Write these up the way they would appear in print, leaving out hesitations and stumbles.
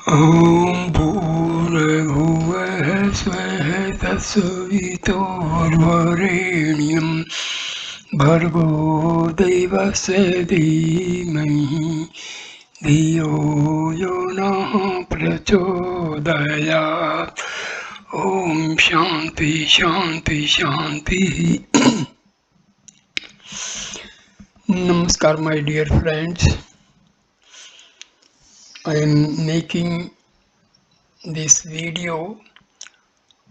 ॐ भूर्भुवः स्वः तत्सवितुर्वरेण्यं भर्गो देवस्य धीमहि धियो यो नः प्रचोदयात्। ॐ शान्ति शान्ति शान्तिः। Namaskar, my dear friends. I am making this video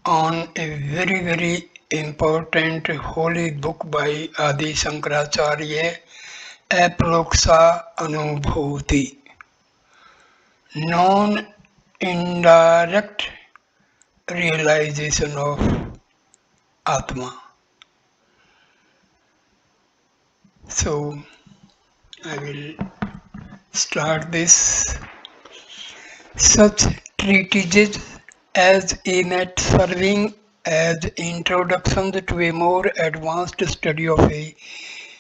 on a very important holy book by Adi Shankaracharya, Aploksha Anubhuti, non-indirect realization of Atma. So I will start this. Such treatises as aim at serving as introductions to a more advanced study of a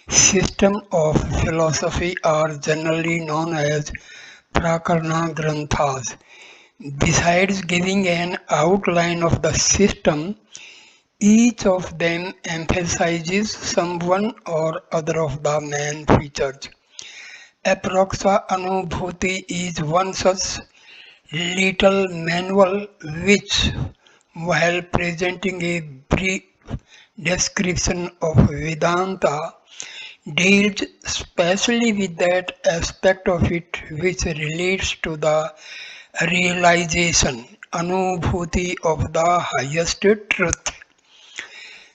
system of philosophy are generally known as Prakarana Granthas. Besides giving an outline of the system, each of them emphasizes some one or other of the main features. Aploksha Anubhuti is one such little manual which, while presenting a brief description of Vedanta, deals specially with that aspect of it which relates to the realization, anubhuti of the highest truth.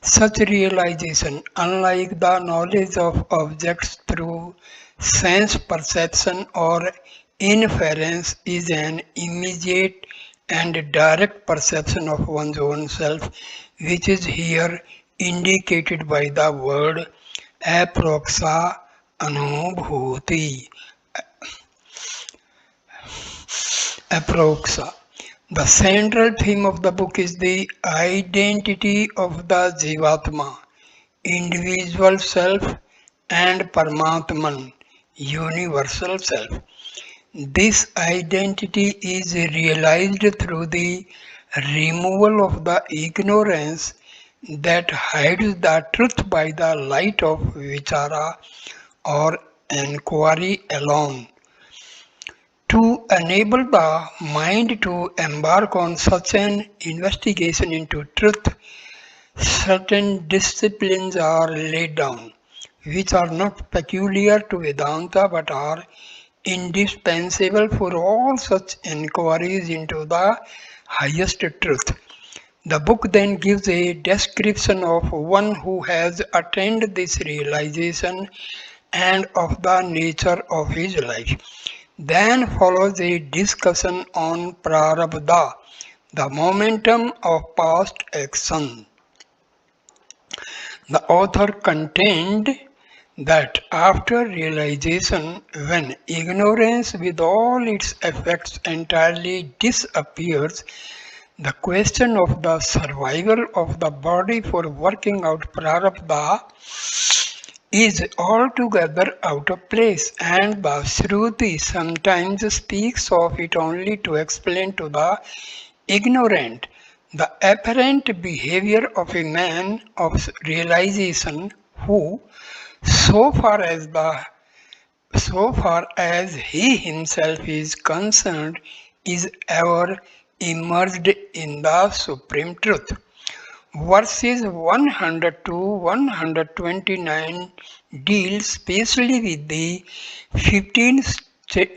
Such realization, unlike the knowledge of objects through sense perception or inference, is an immediate and direct perception of one's own self, which is here indicated by the word aproxa anubhuti. Aproxa. The central theme of the book is the identity of the Jivatma, individual self, and Paramatman, universal self. This identity is realized through the removal of the ignorance that hides the truth by the light of vichara or inquiry alone. To enable the mind to embark on such an investigation into truth, certain disciplines are laid down, which are not peculiar to Vedanta but are indispensable for all such inquiries into the highest truth. The book then gives a description of one who has attained this realization and of the nature of his life. Then follows a discussion on prarabdha, the momentum of past action. The author contend that after realization, when ignorance with all its effects entirely disappears, the question of the survival of the body for working out prarabdha is altogether out of place, and the Shruti sometimes speaks of it only to explain to the ignorant the apparent behavior of a man of realization who, so far as he himself is concerned, is ever immersed in the supreme truth. Verses 100 to 129 deal specially with the 15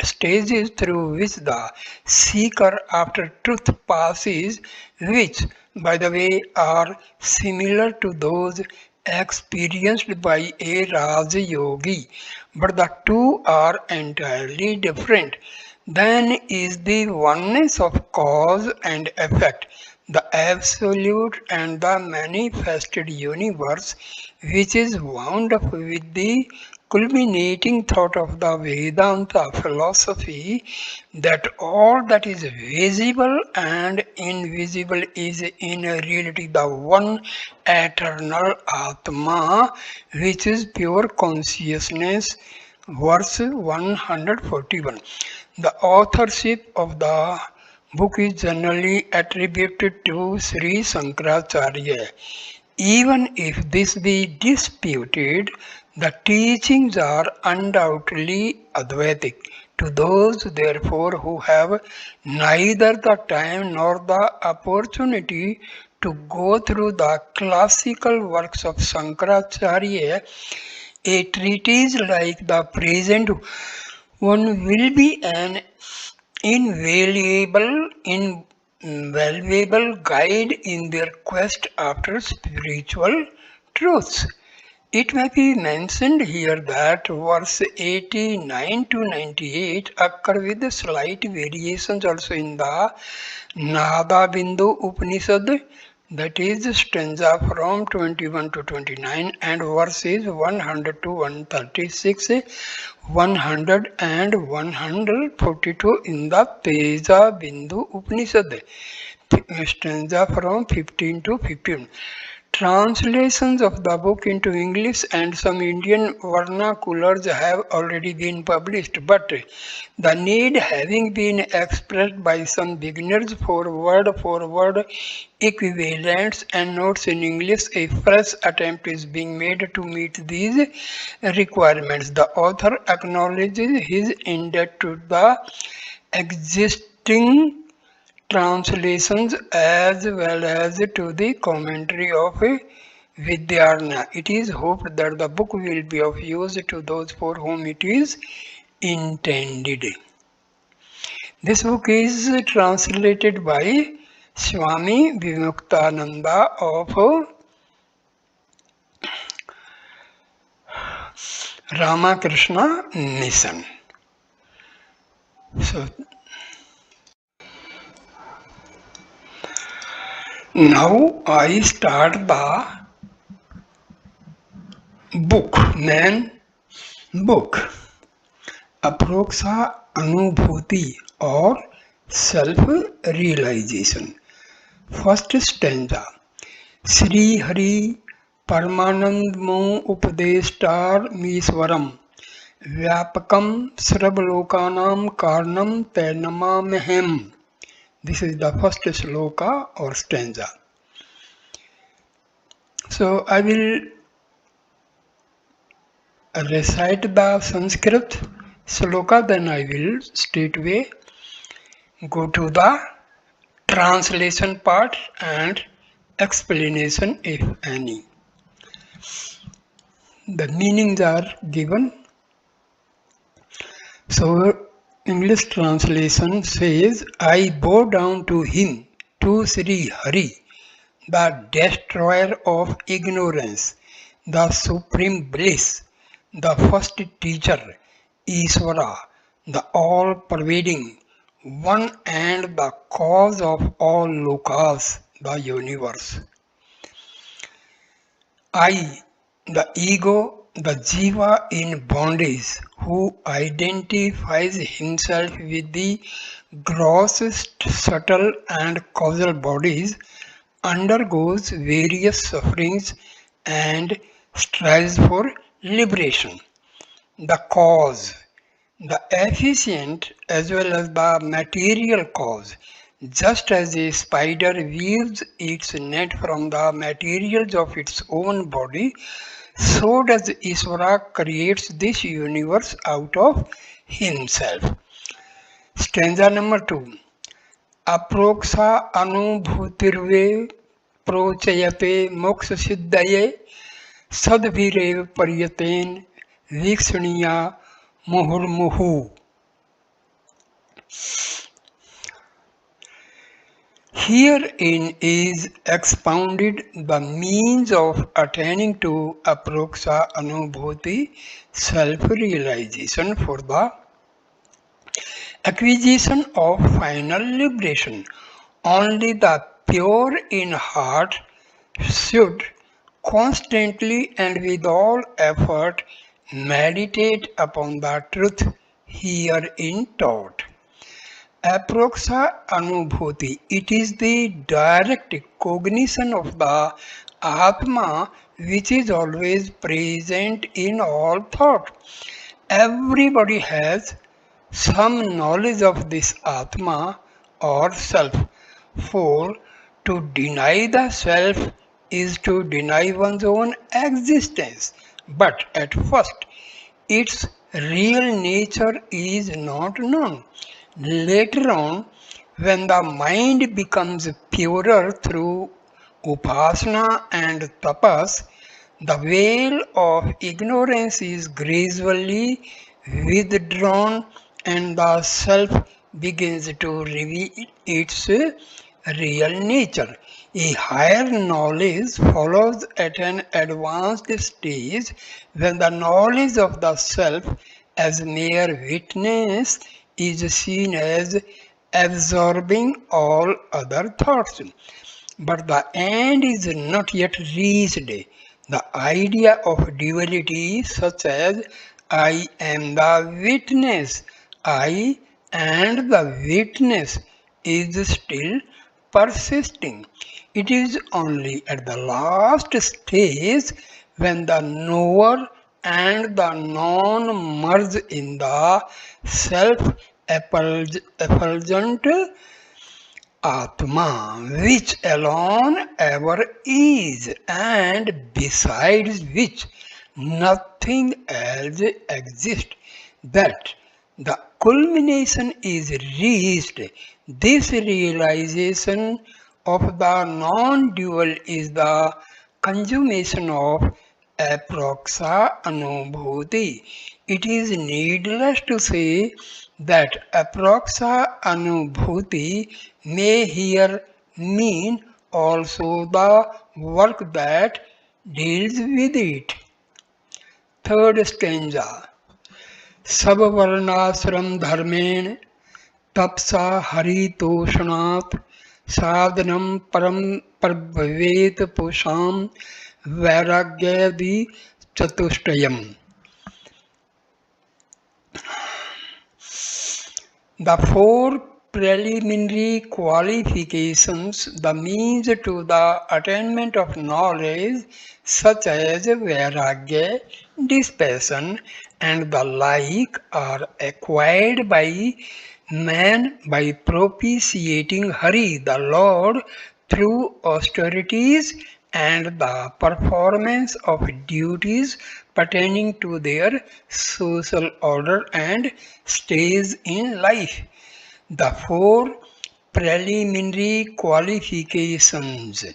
stages through which the seeker after truth passes, which, by the way, are similar to those experienced by a Raja Yogi, but the two are entirely different. Then is the oneness of cause and effect, the absolute and the manifested universe, which is wound up with the culminating thought of the Vedanta philosophy that all that is visible and invisible is in reality the one eternal Atma, which is pure consciousness. Verse 141. The authorship of the book is generally attributed to Sri Shankaracharya. Even if this be disputed, the teachings are undoubtedly Advaitic. To those, therefore, who have neither the time nor the opportunity to go through the classical works of Shankaracharya, a treatise like the present one will be an invaluable, invaluable guide in their quest after spiritual truths. It may be mentioned here that verse 89 to 98 occur with slight variations also in the Nada Bindu Upanishad, that is stanza from 21 to 29 and verses 100 to 136, 100 and 142 in the Teja Bindu Upanishad, stanza from 15 to 15. Translations of the book into English and some Indian vernaculars have already been published, but the need having been expressed by some beginners for word equivalents and notes in English, a fresh attempt is being made to meet these requirements. The author acknowledges his indebt to the existing translations as well as to the commentary of Vidyarna. It is hoped that the book will be of use to those for whom it is intended. This book is translated by Swami Vimuktananda of Ramakrishna Mission. So now I start the main book, Aproxa Anubhuti or Self-Realization. First stanza. Sri Hari Paramanandmo Upadeshtar Meeswaram Vyapakam Sarvalokanam Karnam Tenamamehem. This is the first sloka or stanza. So I will recite the Sanskrit sloka, then I will straightway go to the translation part and explanation if any. The meanings are given. So English translation says, I bow down to him, to Sri Hari, the destroyer of ignorance, the supreme bliss, the first teacher, Ishvara, the all-pervading one and the cause of all lokas, the universe. I, the ego, the jiva in bondage, who identifies himself with the grossest, subtle and causal bodies, undergoes various sufferings and strives for liberation. The cause, the efficient as well as the material cause, just as a spider weaves its net from the materials of its own body, so does Ishvara creates this universe out of himself. Stanza number 2. Aproksha anubhutirve prochayate moksha siddhaye sadvirev paryaten vikshaniya muhurmuhu. Herein is expounded the means of attaining to aproksha anubhuti, self-realization for the acquisition of final liberation. Only the pure in heart should constantly and with all effort meditate upon the truth herein taught. Aproksha Anubhuti, it is the direct cognition of the Atma which is always present in all thought. Everybody has some knowledge of this Atma or self. For to deny the self is to deny one's own existence. But at first, its real nature is not known. Later on, when the mind becomes purer through upasana and tapas, the veil of ignorance is gradually withdrawn and the self begins to reveal its real nature. A higher knowledge follows at an advanced stage when the knowledge of the self as mere witness is seen as absorbing all other thoughts. But the end is not yet reached. The idea of duality, such as I am the witness, I and the witness, is still persisting. It is only at the last stage when the knower and the known merge in the self-effulgent Atma, which alone ever is, and besides which nothing else exists, that the culmination is reached. This realization of the non-dual is the consummation of aproxa anubhuti. It is needless to say that aproxa anubhuti may here mean also the work that deals with it. Third stanza. Sabvarnasram dharmen tapsa haritoshanat sadhanam param prabhavet pusham vairagyadi chatushtayam. The four preliminary qualifications, the means to the attainment of knowledge, such as vairagya, dispassion, and the like, are acquired by man by propitiating Hari, the Lord, through austerities and the performance of duties pertaining to their social order and stage in life. The four preliminary qualifications.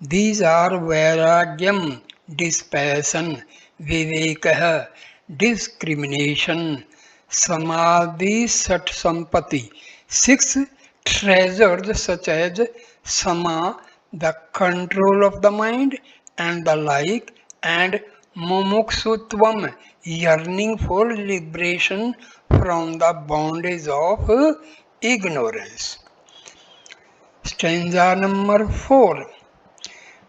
These are Vairagyam, dispassion, Vivekah, discrimination, Samadhi, Sat Sampati. Six treasures such as Sama, the control of the mind, and the like, and Mumuksutvam, yearning for liberation from the bondage of ignorance. Stanza number 4.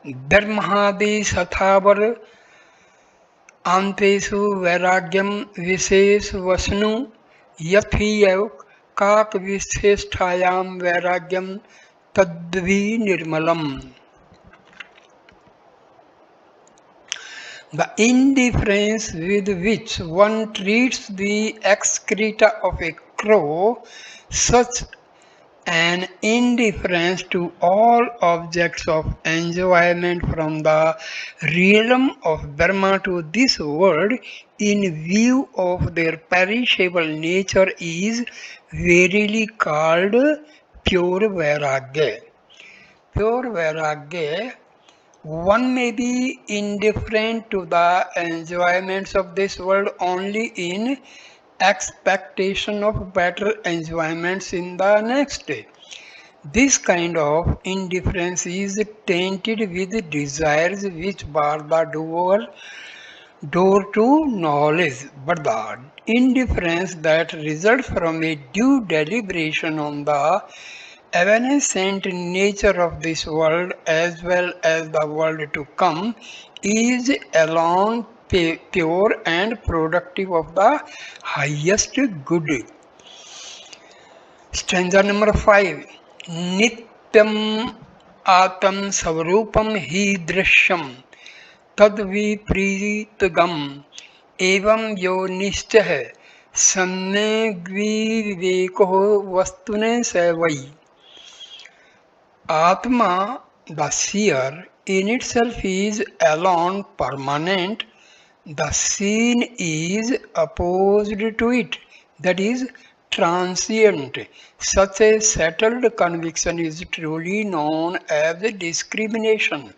Dharmahadi sathavar antesu vairagyam visesh vasnu yathiyav kak visesthayam vairagyam tadvi nirmalam. The indifference with which one treats the excreta of a crow, such an indifference to all objects of enjoyment from the realm of Brahma to this world, in view of their perishable nature, is verily called pure Vairagya. Pure Vairagya. One may be indifferent to the enjoyments of this world only in expectation of better enjoyments in the next day. This kind of indifference is tainted with desires which bar the door to knowledge, but the indifference that results from a due deliberation on the evanescent nature of this world as well as the world to come is alone pure and productive of the highest good. Stanza number 5. Nityam atam svarupam hi drishyam tad vipreetagam evam yo nischah सम्यग्विवेको वस्तुने sevai. Atma, the seer, in itself is alone permanent. The seen is opposed to it, that is transient. Such a settled conviction is truly known as discrimination.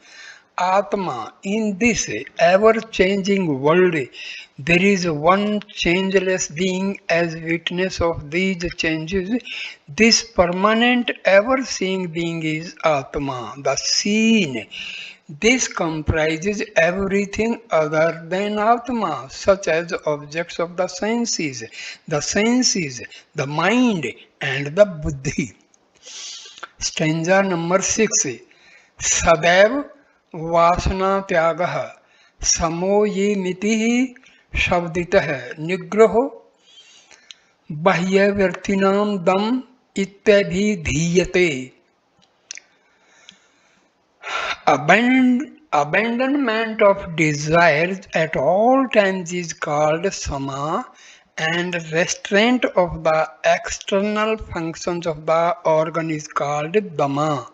Atma, in this ever changing world, there is one changeless being as witness of these changes. This permanent, ever seeing being is Atma, the seen. This comprises everything other than Atma, such as objects of the mind, and the buddhi. Stanza number 6. सदैव वासना त्यागः समो ये मितिः शब्दितः निग्रहो बाह्यव्यर्थिनां दम इत्यभिधीयते. Abandonment of desires at all times is called sama, and restraint of the external functions of the organ is called dama.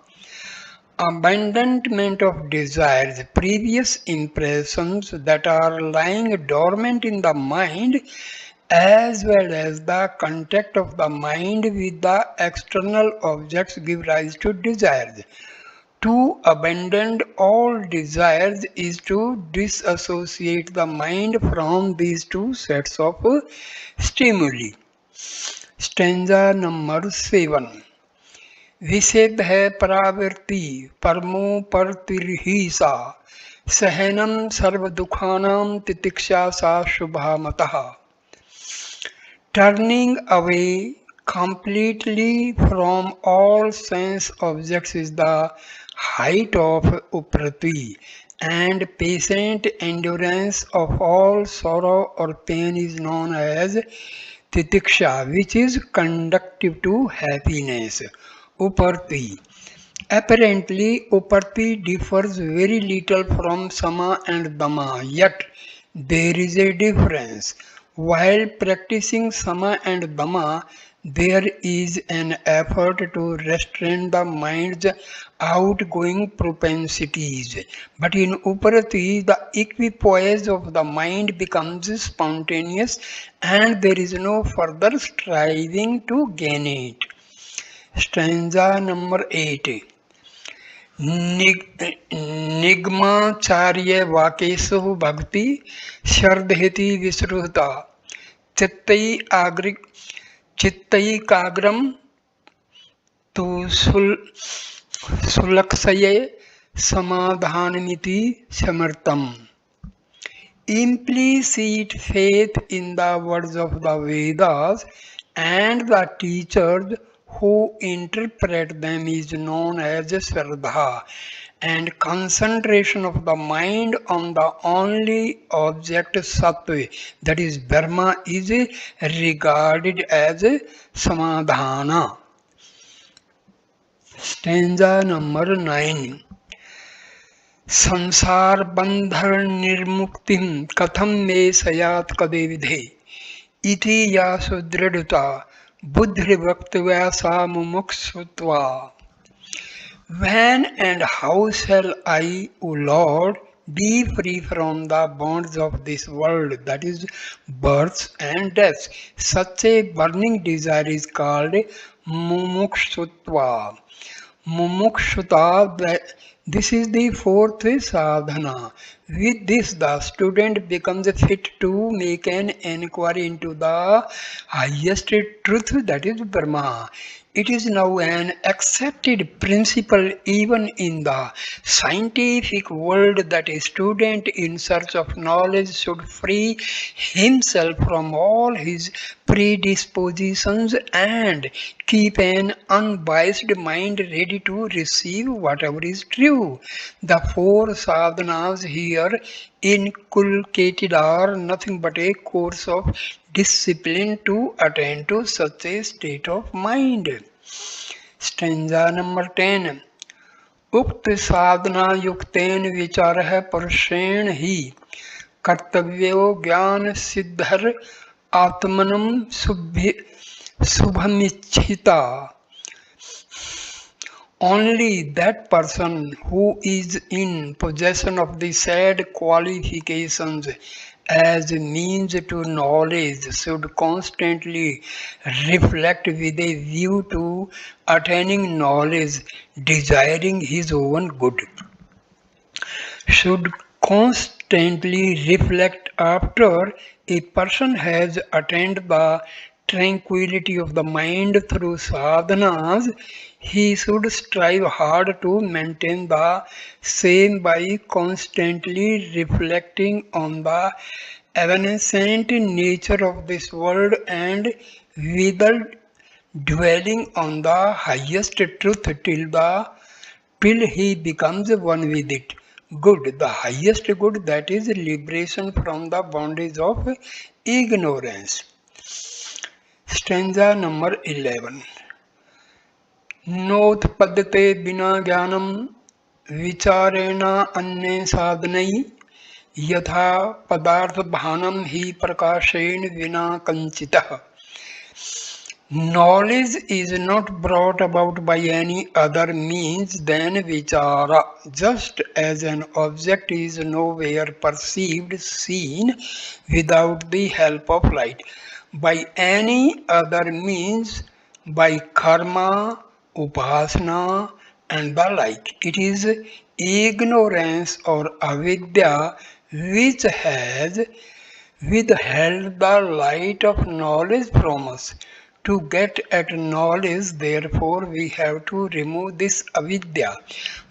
Abandonment of desires, previous impressions that are lying dormant in the mind, as well as the contact of the mind with the external objects, give rise to desires. To abandon all desires is to disassociate the mind from these two sets of stimuli. Stanza number 7. विषेद है परावृत्ति परमो परतिर्हि सा सहनम सर्व दुखानां तितिक्षा सा शुभा मतः. Turning away completely from all sense objects is the height of uprati, and patient endurance of all sorrow or pain is known as titiksha, which is conducive to happiness. Uparti. Apparently, Uparti differs very little from Sama and Dama, yet there is a difference. While practicing Sama and Dama, there is an effort to restrain the mind's outgoing propensities. But in Uparati, the equipoise of the mind becomes spontaneous and there is no further striving to gain it. Stanza number 8. निगमाचार्य वाकेशु भक्ति शर्धेति विश्रुता चित्तैकाग्रम तु सुलक्षये समाधानमिति समर्थम. Implicit faith in the words of the Vedas and the teachers who interpret them is known as Shraddha, and concentration of the mind on the only object Sattva, that is Brahma, is regarded as Samadhana. Stanza number 9. संसार बंधन निर्मुक्तिं कथम मे सयात कदे विधे इति या सुदृढ़ता बुद्धिर्वक्तव्या सा मुमुक्षुत्वा. When and how shall I, O Lord, be free from the bonds of this world, that is births and deaths? Such a burning desire is called mumukshutva. Mumukshuta, this is the fourth sadhana. With this, the student becomes fit to make an inquiry into the highest truth, that is Brahma. It is now an accepted principle even in the scientific world that a student in search of knowledge should free himself from all his predispositions and keep an unbiased mind ready to receive whatever is true. The four sadhanas here inculcated are nothing but a course of discipline to attain to such a state of mind. Stanza number 10. उक्त साधना युक्तेन विचारः पुरुषेण ही कर्तव्यो ज्ञान सिद्धर Atmanam Subhamichhita. Only that person who is in possession of the said qualifications as means to knowledge should constantly reflect with a view to attaining knowledge, desiring his own good. Should constantly reflect after a person has attained the tranquility of the mind through sadhanas, he should strive hard to maintain the same by constantly reflecting on the evanescent nature of this world and withal dwelling on the highest truth till he becomes one with it. Good, the highest good, that is liberation from the bondage of ignorance. Stanza number 11. नोत्पद्यते बिना ज्ञानम विचारेण अन्य साधनै यथा पदार्थ भानम ही प्रकाशेन विना कंचितः. Knowledge is not brought about by any other means than vichara, just as an object is nowhere perceived, seen, without the help of light. By any other means, by karma, upasana, and the like. It is ignorance or avidya which has withheld the light of knowledge from us. To get at knowledge, therefore, we have to remove this avidya.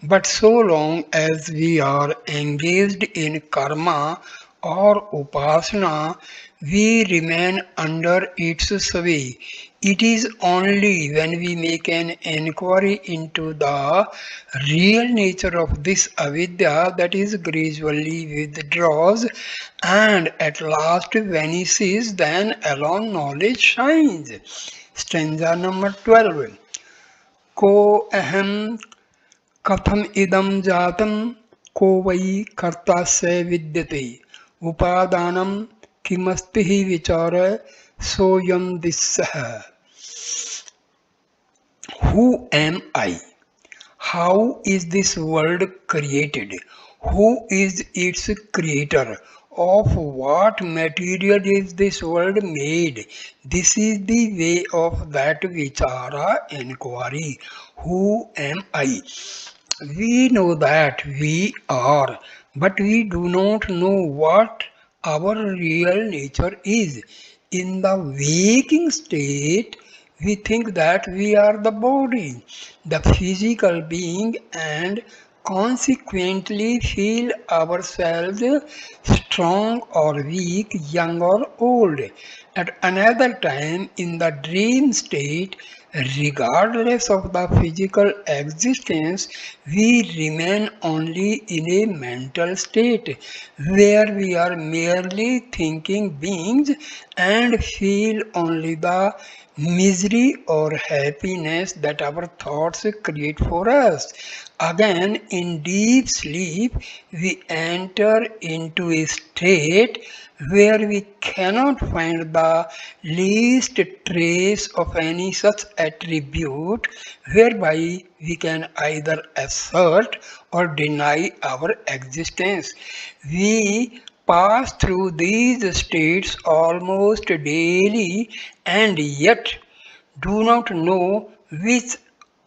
But so long as we are engaged in karma or upasana, we remain under its sway. It is only when we make an inquiry into the real nature of this avidya that is gradually withdraws and at last vanishes, then alone knowledge shines. Stanza number 12. को अहम कथम इदम जातम को वै कर्ता से विद्यते उपादानम किमस्ति हि विचार Soyam दिस्सः. Who am I? How is this world created? Who is its creator? Of what material is this world made? This is the way of that vichara inquiry. Who am I? We know that we are, but we do not know what our real nature is. In the waking state, we think that we are the body, the physical being, and consequently feel ourselves strong or weak, young or old. At another time, in the dream state, regardless of the physical existence, we remain only in a mental state where we are merely thinking beings and feel only the misery or happiness that our thoughts create for us. Again, in deep sleep, we enter into a state where we cannot find the least trace of any such attribute whereby we can either assert or deny our existence. We pass through these states almost daily and yet do not know which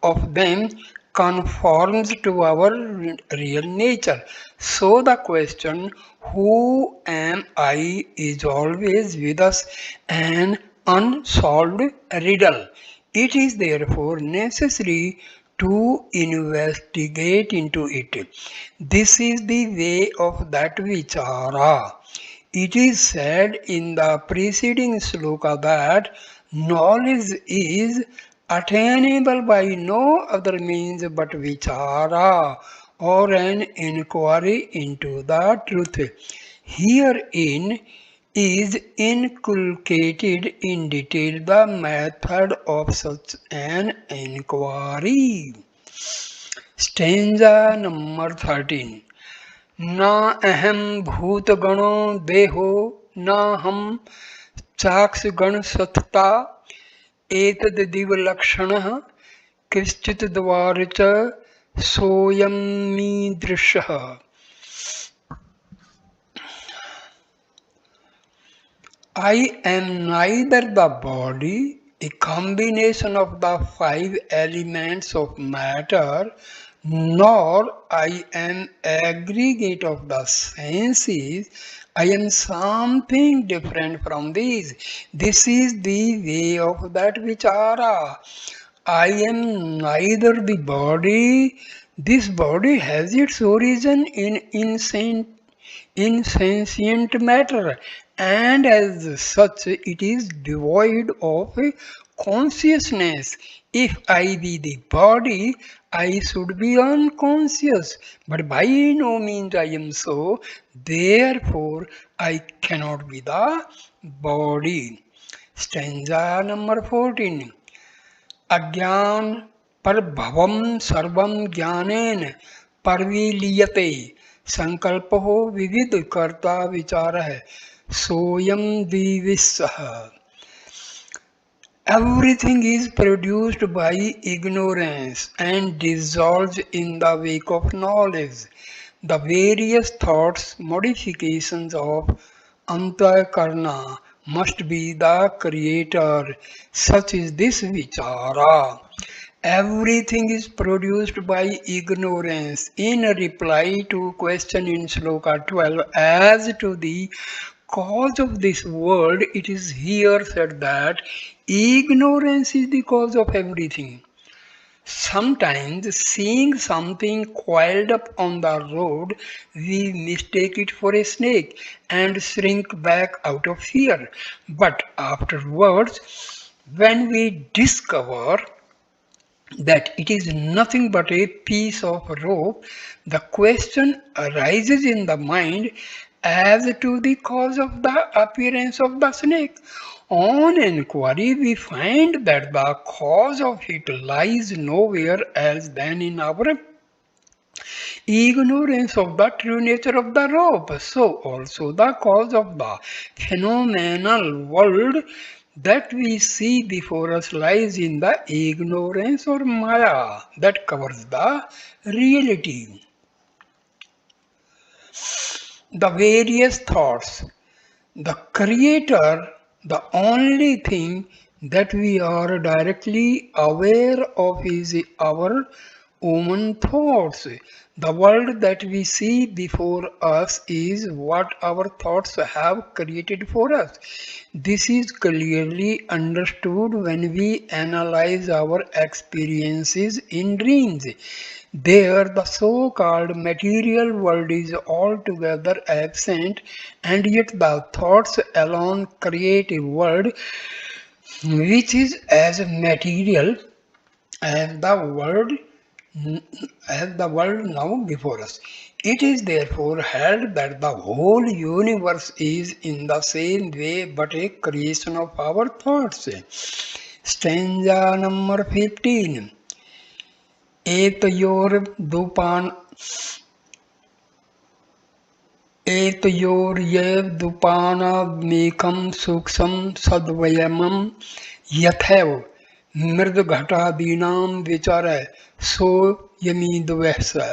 of them conforms to our real nature. So the question, who am I, is always with us an unsolved riddle. It is therefore necessary to investigate into it. This is the way of that vichara. It is said in the preceding sloka that knowledge is attainable by no other means but vichara, or an inquiry into the truth. Herein is inculcated in detail the method of such an inquiry. Stanza number 13. न अहम भूतगणो देहो न हम चाक्षुगण सत्ता एतद्दिव लक्षणः कश्चित् द्वार च सोऽयमीदृशः. I am neither the body, a combination of the five elements of matter, nor I am aggregate of the senses. I am something different from these. This is the way of that vichara. I am neither the body. This body has its origin in insentient matter, and as such it is devoid of consciousness. If I be the body, I should be unconscious, but by no means I am so. Therefore, I cannot be the body. Stanza number 14. अज्ञान पर भवम सर्वम ज्ञानेन परविलीयते संकल्प हो विविध कर्ता विचार है Soyam द्विविस्सह. Everything is produced by ignorance and dissolves in the wake of knowledge. The various thoughts, modifications of Antakarna must be the creator. Such is this vichara. Everything is produced by ignorance. In a reply to question in Shloka 12, as to the cause of this world, it is here said that ignorance is the cause of everything. Sometimes, seeing something coiled up on the road, we mistake it for a snake and shrink back out of fear. But afterwards, when we discover that it is nothing but a piece of rope, the question arises in the mind as to the cause of the appearance of the snake. On inquiry, we find that the cause of it lies nowhere else than in our ignorance of the true nature of the rope. So also the cause of the phenomenal world that we see before us lies in the ignorance or maya that covers the reality. The various thoughts, the creator, the only thing that we are directly aware of is our own thoughts. The world that we see before us is what our thoughts have created for us. This is clearly understood when we analyze our experiences in dreams. There, the so called material world is altogether absent, and yet the thoughts alone create a world which is as material as the world now before us. It is therefore held that the whole universe is in the same way but a creation of our thoughts. Stanza number 15. एतयोर्येदुपानामेकं सूक्ष्मं सद्वयमं यथैव मृद्घटादीनां विचारः सोऽयमिद्वैषः.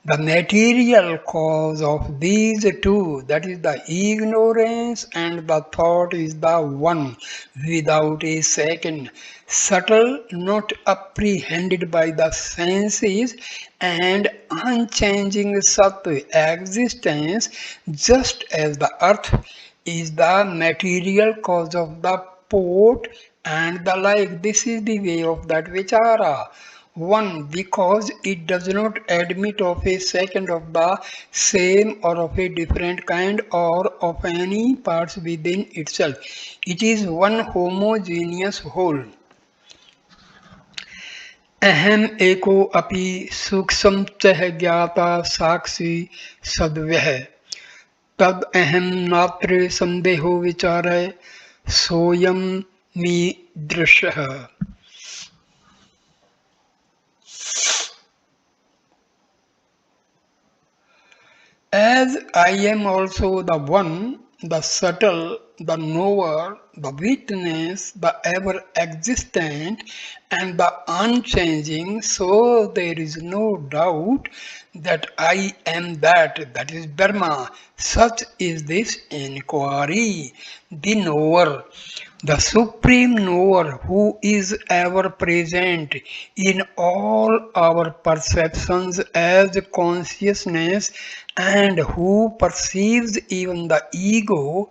The material cause of these two, that is the ignorance and the thought, is the one without a second, subtle, not apprehended by the senses, and unchanging Sattva existence, just as the earth is the material cause of the pot and the like. This is the way of that vichara. One, because it does not admit of a second of the same or of a different kind or of any parts within itself. It is one homogeneous whole. अहम एको अपि सूक्ष्म च ज्ञाता साक्षी सद्व्यः तद अहम नात्र संदेहो विचारः सोयम मी दृश्यः. As I am also the one, the subtle the knower, the witness, the ever existent, and the unchanging, so there is no doubt that I am that is Brahma. Such is this inquiry. The knower, the supreme knower who is ever present in all our perceptions as consciousness and who perceives even the ego.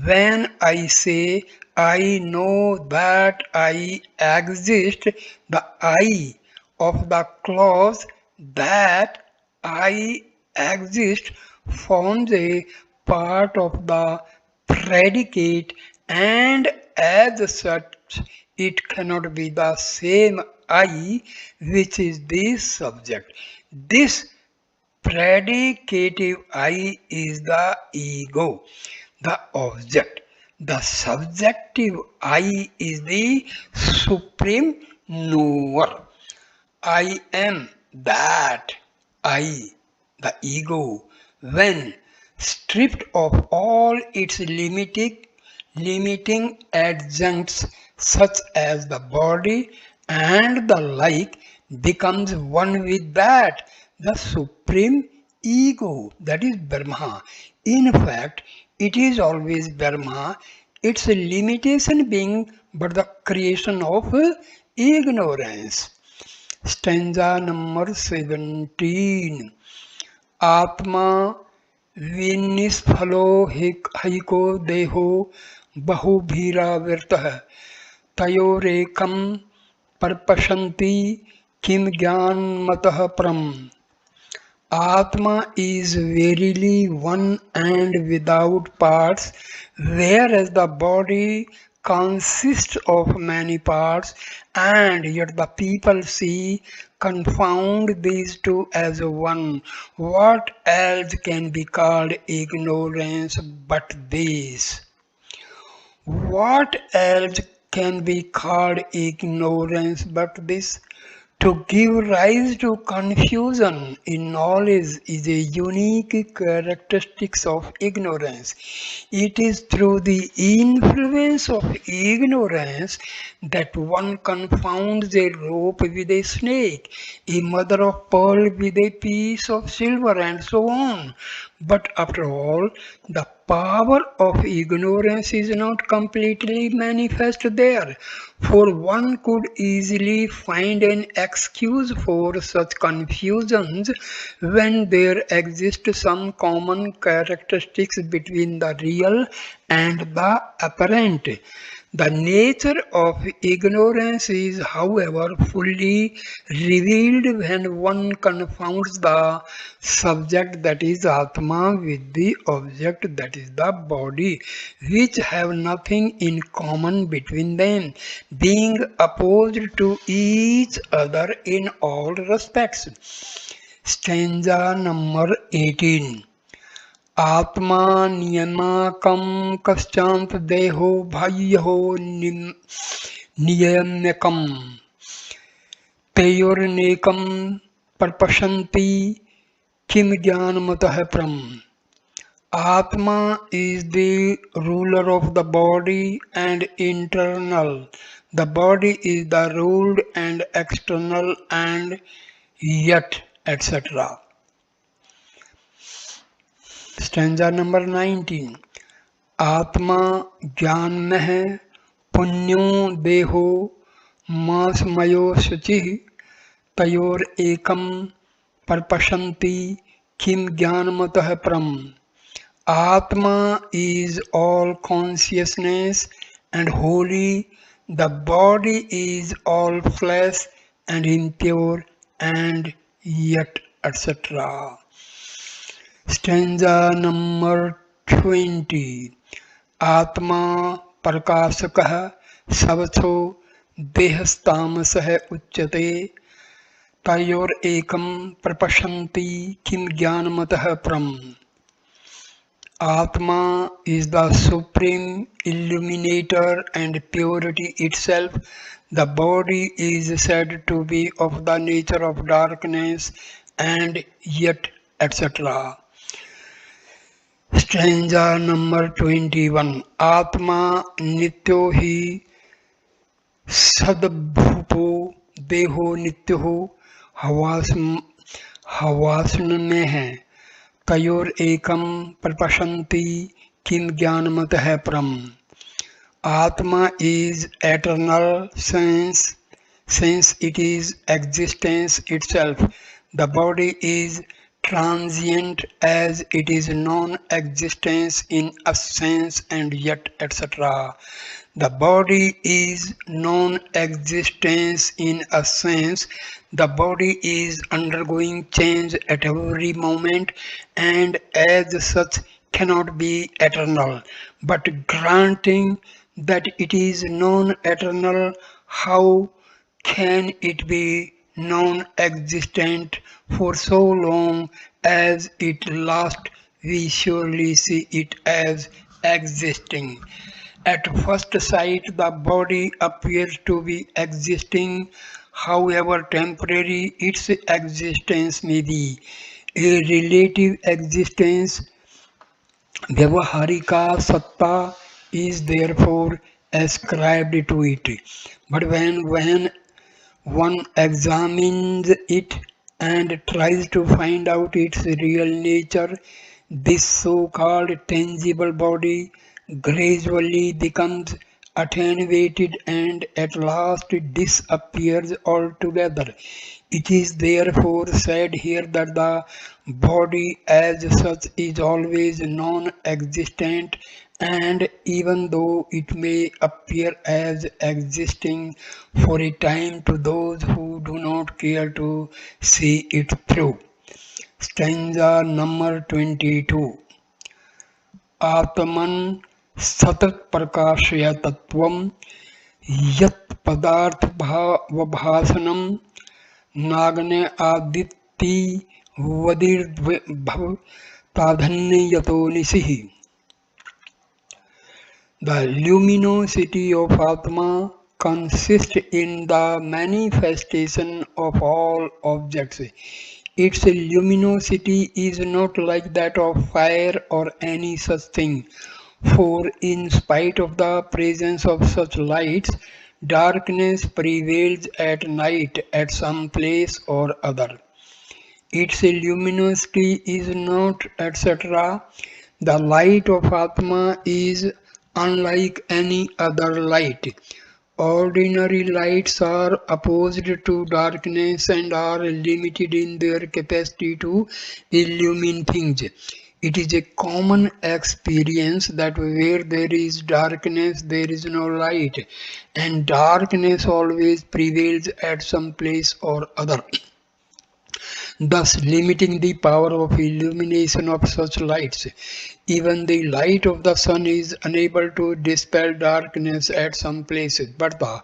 When I say I know that I exist, the I of the clause that I exist forms a part of the predicate, and as such it cannot be the same I which is the subject. This predicative I is the ego, the object. The subjective I is the supreme knower. I am that I, the ego, when stripped of all its limiting adjuncts such as the body and the like, becomes one with that, the supreme ego, that is Brahma. In fact, it is always Brahma, its limitation being but the creation of ignorance. Stanza number 17. आत्मा विनिस्फलो हैको देहो बहुभीरावर्तः तयोरेकं पर्पशन्ति किम ज्ञानमतः परम्. Atma is verily one and without parts, whereas the body consists of many parts, and yet the people see confound these two as one. What else can be called ignorance but this? What else can be called ignorance but this? To give rise to confusion in knowledge is a unique characteristic of ignorance. It is through the influence of ignorance that one confounds a rope with a snake, a mother of pearl with a piece of silver, and so on. But after all, the power of ignorance is not completely manifest there, for one could easily find an excuse for such confusions when there exist some common characteristics between the real and the apparent. The nature of ignorance is, however, fully revealed when one confounds the subject, that is Atma, with the object, that is the body, which have nothing in common between them, being opposed to each other in all respects. Stanza number 18. आत्मा नियमाकं कश्चान्त देहो बाह्यो नियम्यकम् तयोरेकं पर्पशन्ति किम ज्ञानमतः परम्. Atma is the ruler of the body and internal. The body is the ruled and external, and yet, etc. Stanza number 19. आत्मा ज्ञान में है, पुण्यो देहो मासमयो शुचिः तयोर एकम पर्पशन्ति किम ज्ञानमतः परम्. Atma is all consciousness and holy. The body is all flesh and impure, and yet, etc. Stanza number 20. आत्मा प्रकाशकः सबथो देहस्तामसः उच्यते तयोरेकं प्रपशन्ति किम ज्ञानमतः परम्. Atma is the supreme illuminator and purity itself. The body is said to be of the nature of darkness, and yet, etc. Stanza number 21। आत्मा नित्यो ही सद्भूतो देहो नित्यो हवास हवासन में है। तयोर एकम प्रपशंति किम ज्ञानमत है परम। Atma is eternal since it is existence itself. The body is transient as it is non-existence in a sense and yet etc. The body is non-existence in a sense. The body is undergoing change at every moment and as such cannot be eternal. But granting that it is non-eternal, how can it be non-existent for so long as it lasts? We surely see it as existing. At first sight, the body appears to be existing, however temporary its existence may be. A relative existence, Vyavaharika Satta, is therefore ascribed to it. But when one examines it and tries to find out its real nature, this so-called tangible body gradually becomes attenuated and at last disappears altogether. It is therefore said here that the body as such is always non-existent, and even though it may appear as existing for a time to those who do not care to see it through. Stanza number 22. आत्मन सतत प्रकाशय तत्वम यत् पदार्थ भासनम नागने आदित्य वदिर्भव प्राधान्य यतो निशिः. The luminosity of Atma consists in the manifestation of all objects. Its luminosity is not like that of fire or any such thing, for in spite of the presence of such lights, darkness prevails at night at some place or other. Its luminosity is not etc. The light of Atma is unlike any other light. Ordinary lights are opposed to darkness and are limited in their capacity to illumine things. It is a common experience that where there is darkness, there is no light, and darkness always prevails at some place or other, thus limiting the power of illumination of such lights. Even the light of the sun is unable to dispel darkness at some places, but the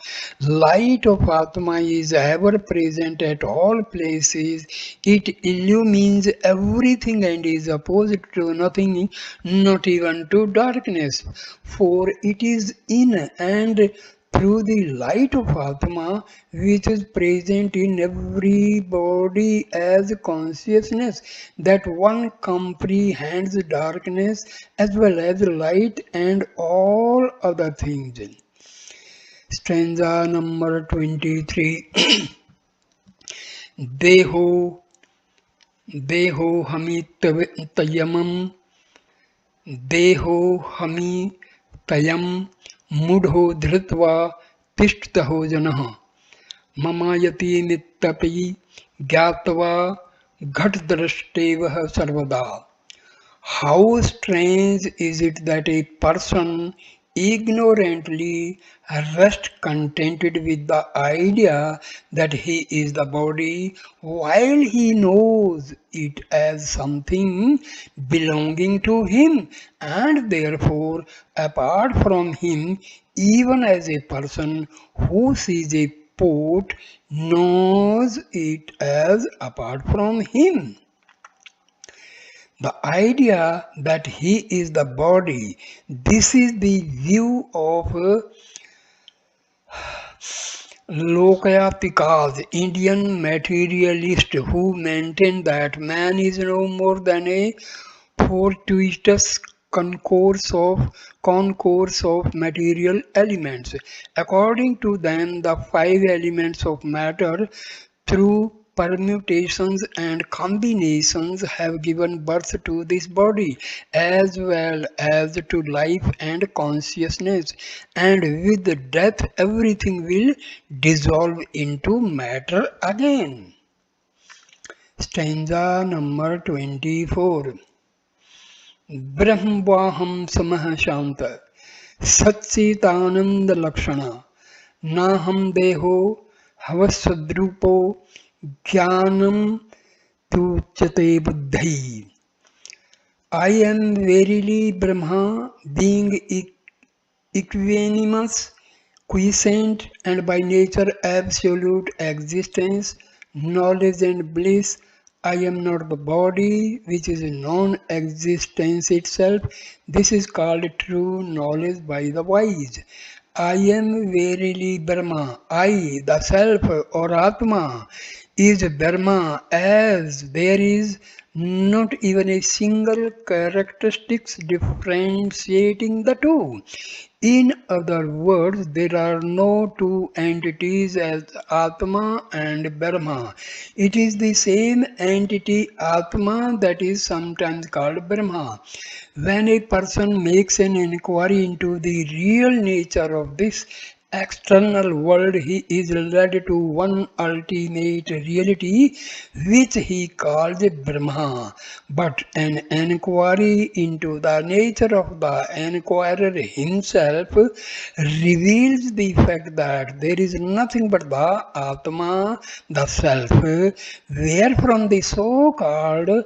light of Atma is ever present at all places. It illumines everything and is opposed to nothing, not even to darkness, for it is in and through the light of Atma, which is present in every body as consciousness, that one comprehends darkness as well as light and all other things. Stanza number 23. Deho Deho hami tayamam Deho hami tayam मूढ़ो धृत्वा तिष्ठतो जनः ममायति नित्यपि ज्ञात्वा घटदृष्टेव सर्वदा. How strange is it that a person ignorantly rests contented with the idea that he is the body, while he knows it as something belonging to him and therefore apart from him, even as a person who sees a pot knows it as apart from him. The idea that he is the body, this is the view of Lokayatikas, Indian materialist, who maintain that man is no more than a fortuitous concourse of material elements. According to them, the five elements of matter, through permutations and combinations, have given birth to this body as well as to life and consciousness, and with death everything will dissolve into matter again. Stanza number 24. ब्रह्मवाहं समः शांत सच्चिदानंद लक्षण नाहं देहो हवस्सद्रूपो ज्ञानं तुच्यते बुद्धि. I am verily Brahma, being equanimous, quiescent, and by nature absolute existence, knowledge and bliss. I am not the body, which is non-existence itself. This is called true knowledge by the wise. I am verily Brahma. I, the self or Atma, is Brahma, as there is not even a single characteristics differentiating the two. In other words, there are no two entities as Atma and Brahma. It is the same entity Atma that is sometimes called Brahma. When a person makes an inquiry into the real nature of this external world, he is led to one ultimate reality which he calls Brahma. But an inquiry into the nature of the inquirer himself reveals the fact that there is nothing but the Atma, the self, wherefrom the so-called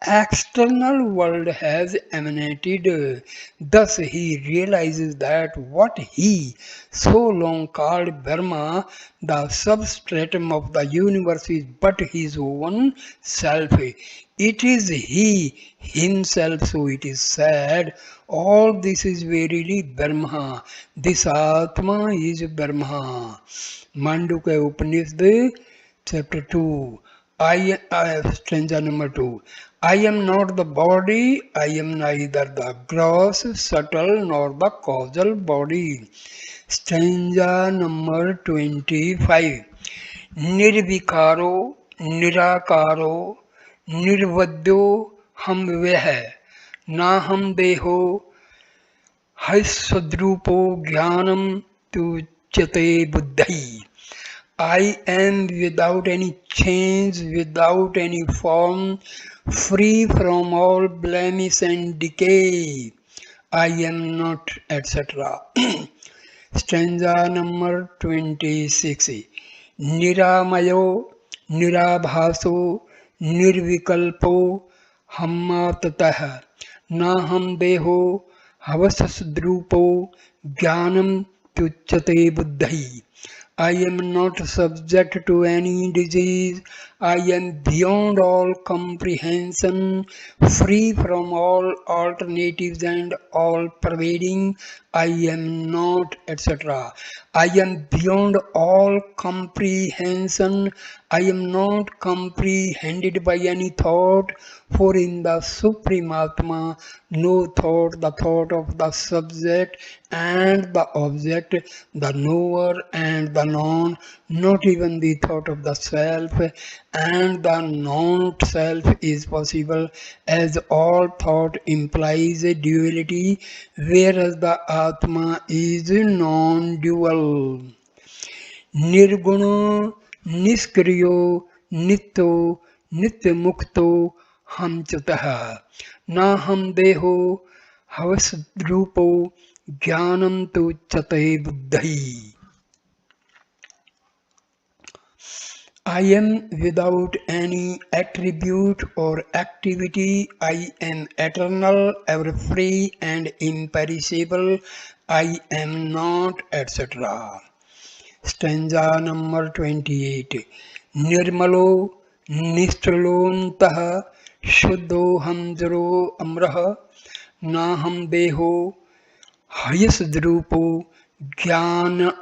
external world has emanated. Thus he realizes that what he so long called Brahma, the substratum of the universe, is but his own self. It is he himself, so it is said, all this is verily Brahma. This Atma is Brahma. Mandukya Upanishad, chapter 2. Stanza number 2. I am not the body, I am neither the gross, subtle, nor the causal body. Stanza number 25. Nirvikaro, nirakaro, nirvadyo ham veh, na ham deho, haiswadrupo jnanam tuchyate buddhi. I am without any change, without any form, free from all blemish and decay. I am not, etc. Stanza number 26. Niramayo, nirabhaso, nirvikalpo, hammatatah, naham deho, havasasdrupo, jnanam tuchyate buddhi. I am not subject to any disease. I am beyond all comprehension, free from all alternatives and all pervading. I am not, etc. I am beyond all comprehension. I am not comprehended by any thought, for in the Supreme Atma, no thought, the thought of the subject and the object, the knower and the known, not even the thought of the self and the non-self is possible, as all thought implies a duality, whereas the Atma is non-dual. Nirguna, niskriyo, nitto, nityamukto, ham chataha, na ham deho, havasdrupo, jnanam tuchyate buddhi. I am without any attribute or activity. I am eternal, ever free and imperishable. I am not, etc. Stanza number 28. Nirmalo Nistralontah Shuddhoham Jaro Amrah Naham Deho Hayasdrupo Jnanmi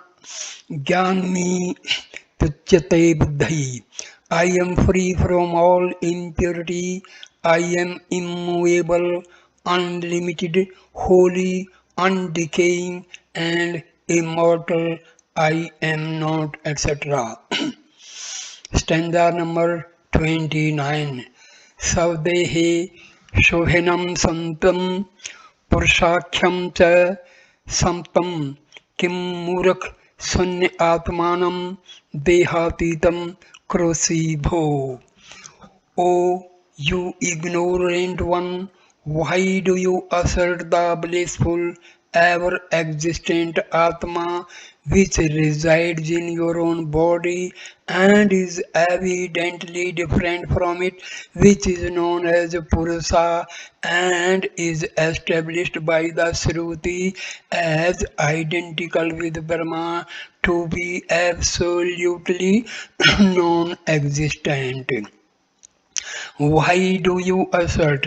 tuchyate buddhi. I am free from all impurity. I am immovable, unlimited, holy, undecaying, and immortal. I am not, etc. Stanza number 29. Savdehe shobhinam santam पुरुषाख्यम च समतम किम मूर्ख शून्य आत्मानम देहातीतम क्रोसी भो. O you ignorant one, why do you assert the blissful, ever existent Atma which resides in your own body and is evidently different from it, which is known as Purusha and is established by the Shruti as identical with Brahma to be absolutely non-existent? Why do you assert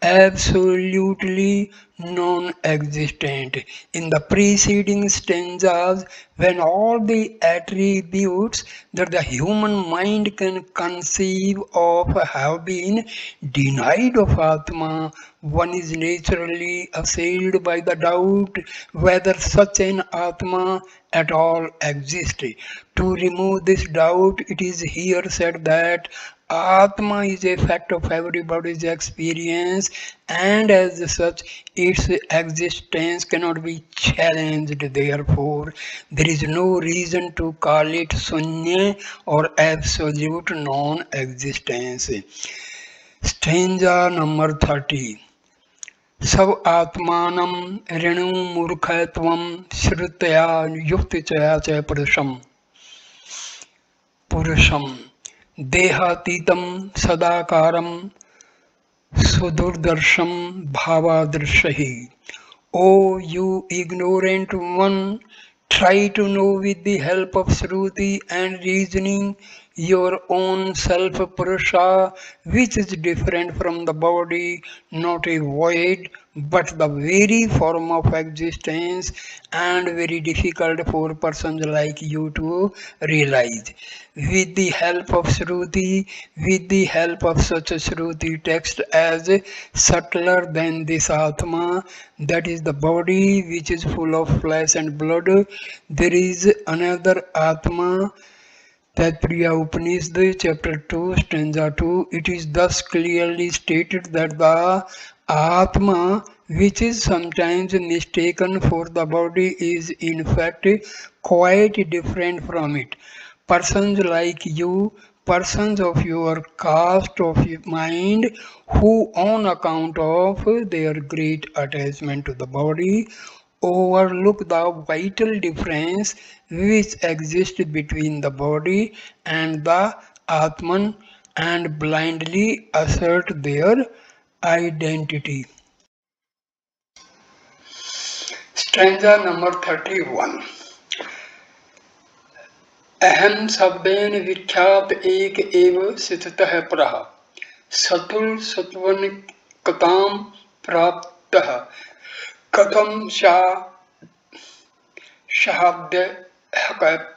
absolutely non-existent in the preceding stanzas when all the attributes that the human mind can conceive of have been denied of Atma? One is naturally assailed by the doubt whether such an Atma at all exists. To remove this doubt, it is here said that Atma is a fact of everybody's experience, and as such, its existence cannot be challenged. Therefore, there is no reason to call it Sunya or absolute non existence. Stanza number 30. सब आत्मानं ऋणुमूर्खत्वं श्रुत्या युक्तिचया च पुरुषं देहातीतं सदाकारं सुदुर्दर्शं भावादृशहि. O you ignorant one, try to know with the help of Shruti and reasoning your own self Purusha, which is different from the body, not a void, but the very form of existence, and very difficult for persons like you to realize. With the help of Shruti, with the help of such a Shruti text as subtler than this Atma, that is the body which is full of flesh and blood, there is another Atma. Taittiriya Upanishad, chapter 2, stanza 2, it is thus clearly stated that the Atma, which is sometimes mistaken for the body, is in fact quite different from it. Persons like you, persons of your caste of mind, who on account of their great attachment to the body, overlook the vital difference which exists between the body and the Atman and blindly assert their identity. Stanza number 31. अहम शब्देन विख्यात एक एव स्थितः परः सतुल सत्वन कताम प्राप्तः कथम शहाद्य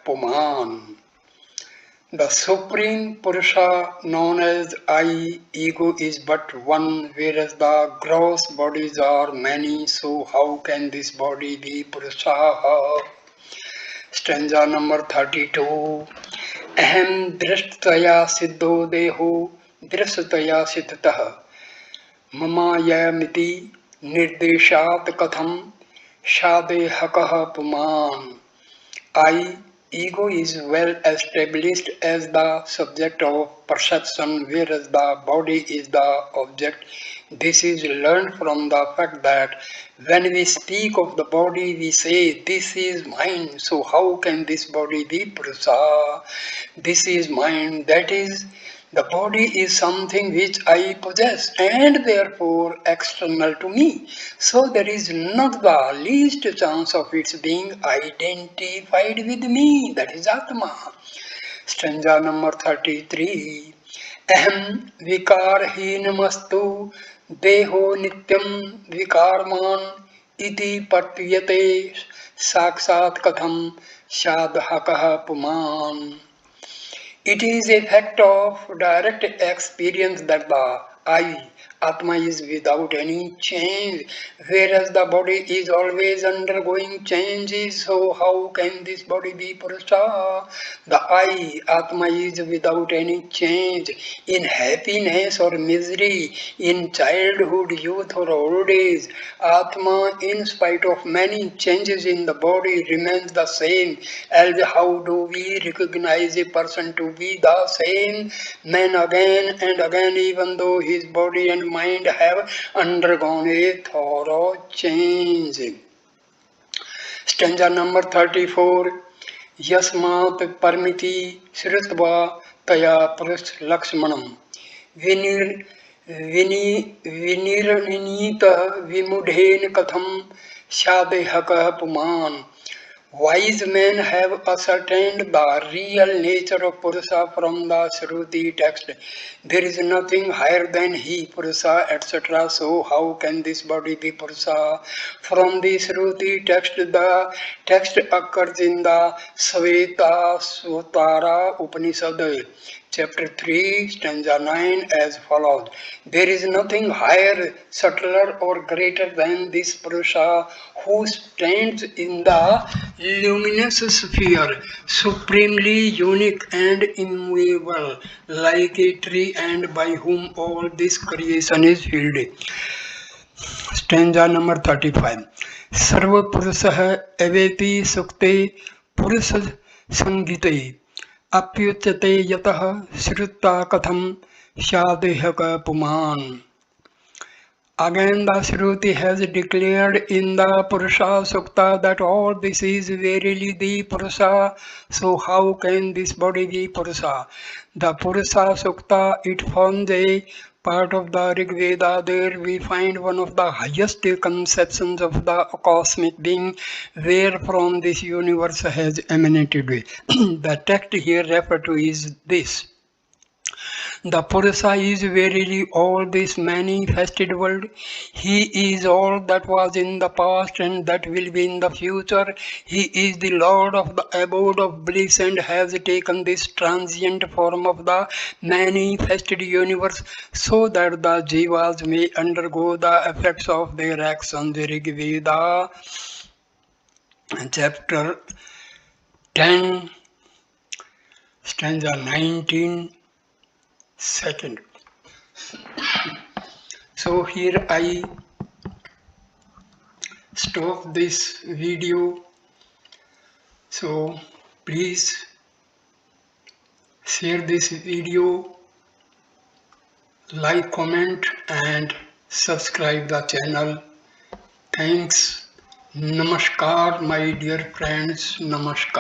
पुमान. The Supreme Purusha known as I, ego, is but one, whereas the gross bodies are many, so how can this body be Purusha? Stanza number 32. Aham drishtaya siddho deho drishtaya siddhatah mamayamiti nirdeshat katham shadehakah puman. I, ego, is well established as the subject of perception, whereas the body is the object. This is learned from the fact that when we speak of the body, we say, this is mine. So how can this body be Purusha? This is mine. That is, the body is something which I possess and therefore external to me. So there is not the least chance of its being identified with me. That is Atma. Stanza number 33. Aham vikarhinamastu deho nityam vikarman iti patvyate saksat katham shadhakah puman. It is a fact of direct experience that the I, Atma, is without any change, whereas the body is always undergoing changes. So, how can this body be Purusha? The I, Atma, is without any change in happiness or misery, in childhood, youth, or old age. Atma, in spite of many changes in the body, remains the same. As how do we recognize a person to be the same man again and again, even though his body and mind have undergone a thorough change? Stanza number 34. यस्मात् परमिति श्रुत्वा तया पुरुष लक्ष्मणम् विनिर विनि विनिर्णीत विमूढ़ेन कथम स्यादेहकः पुमान्. Wise men have ascertained the real nature of Purusha from the Shruti text. There is nothing higher than he, Purusha, etc. So how can this body be Purusha? From the Shruti text, the text occurs in the Sveta Sutara Upanishad, chapter 3, stanza 9 as follows. There is nothing higher, subtler or greater than this Purusha who stands in the luminous sphere, supremely unique and immovable, like a tree, and by whom all this creation is filled. Stanza number 35. सर्व पुरुषः एवेति सुक्ते पुरुष संगीते अप्युच्यते यतः श्रुत्वा कथम स्यादेहक पुमान्. Again, the Shruti has declared in the Purusha Sukta that all this is verily the Purusha. So how can this body be Purusha? The Purusha Sukta, it forms a part of the Rig Veda. There we find one of the highest conceptions of the cosmic being, wherefrom this universe has emanated. The text here referred to is this. The Purusha is verily all this manifested world. He is all that was in the past and that will be in the future. He is the Lord of the abode of bliss and has taken this transient form of the manifested universe so that the Jivas may undergo the effects of their actions. Rig Veda, chapter 10, stanza 19. Second. So here I stop this video. So please share this video, like, comment and subscribe the channel. Thanks. Namaskar, my dear friends. Namaskar.